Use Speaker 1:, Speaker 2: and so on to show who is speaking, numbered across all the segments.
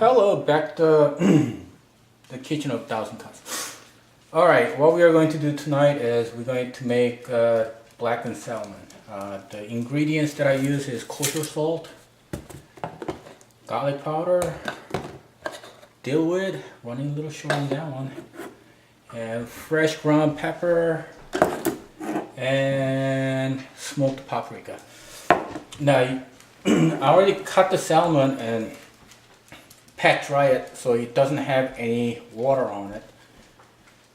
Speaker 1: Hello, back to the kitchen of thousand cuts. Alright, what we are going to do tonight is we're going to make blackened salmon. The ingredients that I use is kosher salt, garlic powder, dill wood, running a little short on that one, and fresh ground pepper, and smoked paprika. Now, I already cut the salmon and pat dry it so it doesn't have any water on it.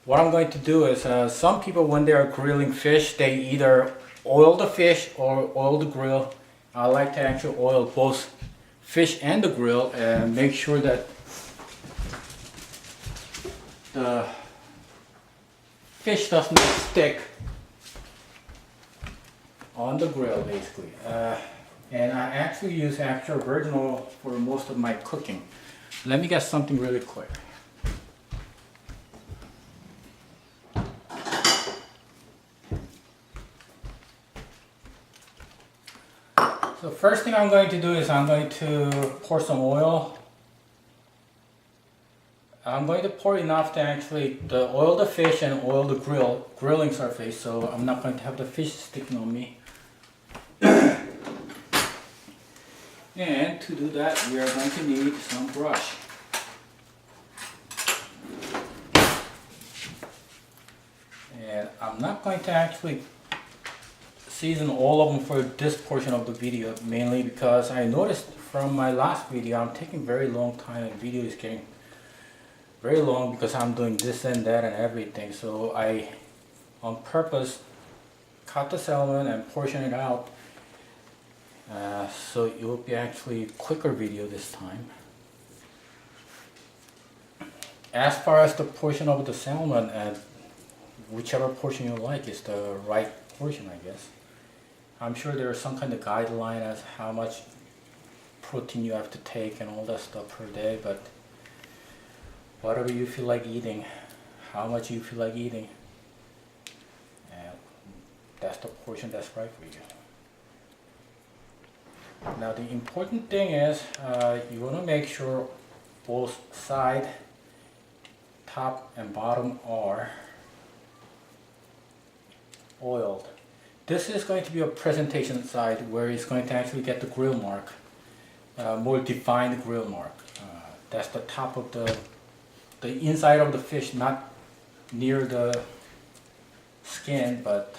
Speaker 1: What I'm going to do is, some people when they are grilling fish, they either oil the fish or oil the grill. I like to actually oil both fish and the grill and make sure that the fish doesn't stick on the grill basically. And I actually use extra virgin oil for most of my cooking. Let me get something really quick. So first thing I'm going to do is I'm going to pour some oil. I'm going to pour enough to actually oil the fish and oil the grilling surface, so I'm not going to have the fish sticking on me. And to do that, we are going to need some brush. And I'm not going to actually season all of them for this portion of the video, mainly because I noticed from my last video I'm taking very long time and video is getting very long because I'm doing this and that and everything. So I on purpose cut the salmon and portion it out. So it will be actually quicker video this time. As far as the portion of the salmon, whichever portion you like is the right portion, I guess. I'm sure there is some kind of guideline as how much protein you have to take and all that stuff per day, but whatever you feel like eating, how much you feel like eating, that's the portion that's right for you. Now the important thing is you want to make sure both side, top and bottom are oiled. This is going to be a presentation side where it's going to actually get the grill mark, more defined grill mark. That's the top of the inside of the fish, not near the skin, but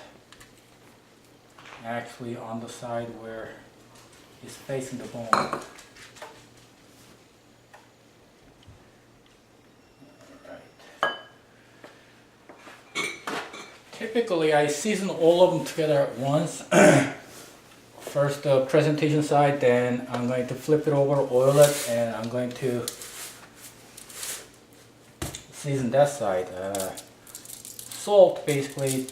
Speaker 1: actually on the side where it's facing the bone. Alright. Typically I season all of them together at once. First the presentation side, then I'm going to flip it over, oil it, and I'm going to season that side. Salt, basically,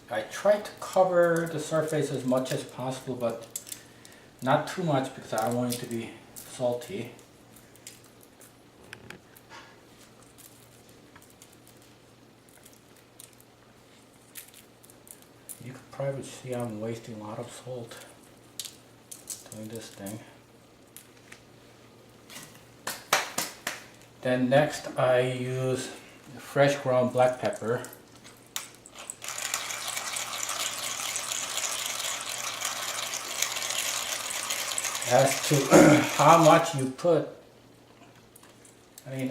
Speaker 1: I try to cover the surface as much as possible, but not too much because I don't want it to be salty. You could probably see I'm wasting a lot of salt doing this thing. Then next I use fresh ground black pepper. As to how much you put, I mean,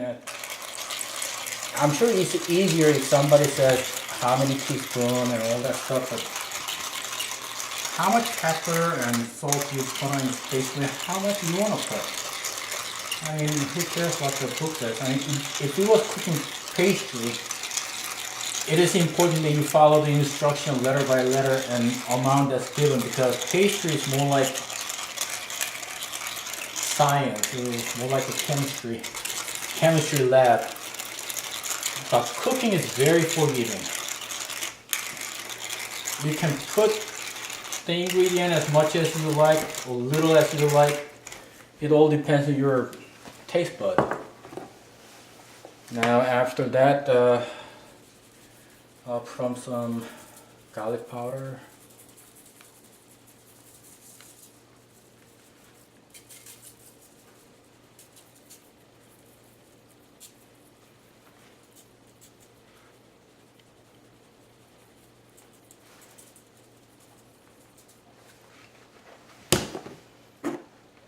Speaker 1: I'm sure it's easier if somebody says how many teaspoons and all that stuff, but how much pepper and salt you put on is basically how much you want to put. I mean, who cares what the book says? I mean, if you was cooking pastry, it is important that you follow the instruction letter by letter and amount that's given, because pastry is more like science, it's more like a chemistry lab. But cooking is very forgiving. You can put the ingredient as much as you like, or little as you like. It all depends on your taste bud. Now after that, I'll put on some garlic powder.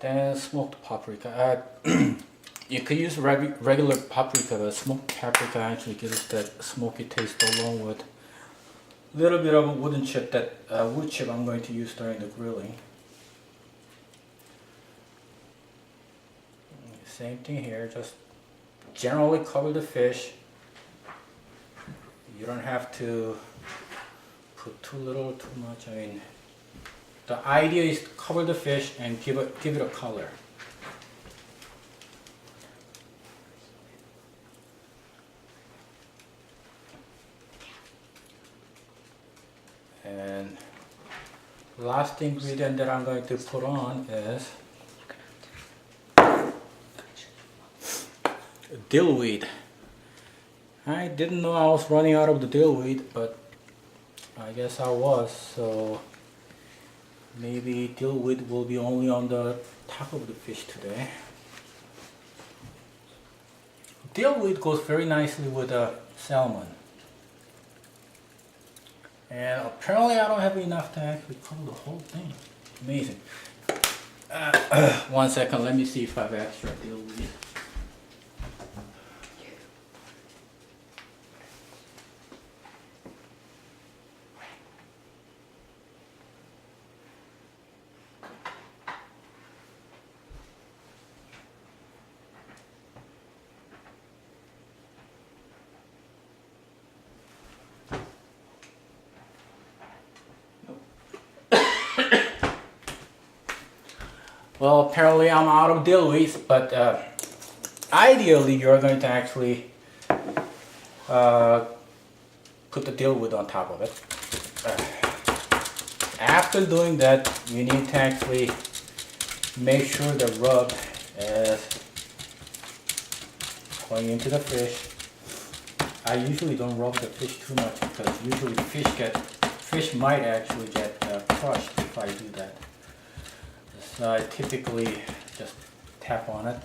Speaker 1: Then smoked paprika. You could use regular paprika, but smoked paprika actually gives that smoky taste along with a little bit of a wooden chip, that wood chip I'm going to use during the grilling. Same thing here, just generally cover the fish. You don't have to put too little or too much. I mean, the idea is to cover the fish and give it a color. And last ingredient that I'm going to put on is dill weed. I didn't know I was running out of the dill weed, but I guess I was, so maybe dill weed will be only on the top of the fish today. Dill weed goes very nicely with salmon. And apparently I don't have enough to actually cover the whole thing. Amazing. 1 second, let me see if I have extra dill weed. Well, apparently I'm out of dill weeds, but ideally you're going to actually put the dill weed on top of it. After doing that, you need to actually make sure the rub is going into the fish. I usually don't rub the fish too much because usually fish might actually get crushed if I do that. So I typically just tap on it,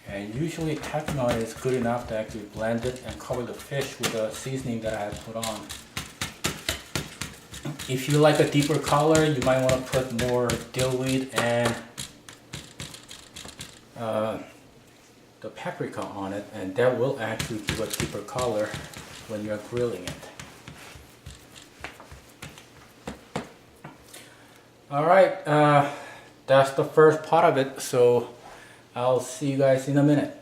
Speaker 1: and usually tapping on it is good enough to actually blend it and cover the fish with the seasoning that I have put on. If you like a deeper color, you might want to put more dill weed and the paprika on it, and that will actually give a deeper color when you're grilling it. Alright, that's the first part of it, so I'll see you guys in a minute.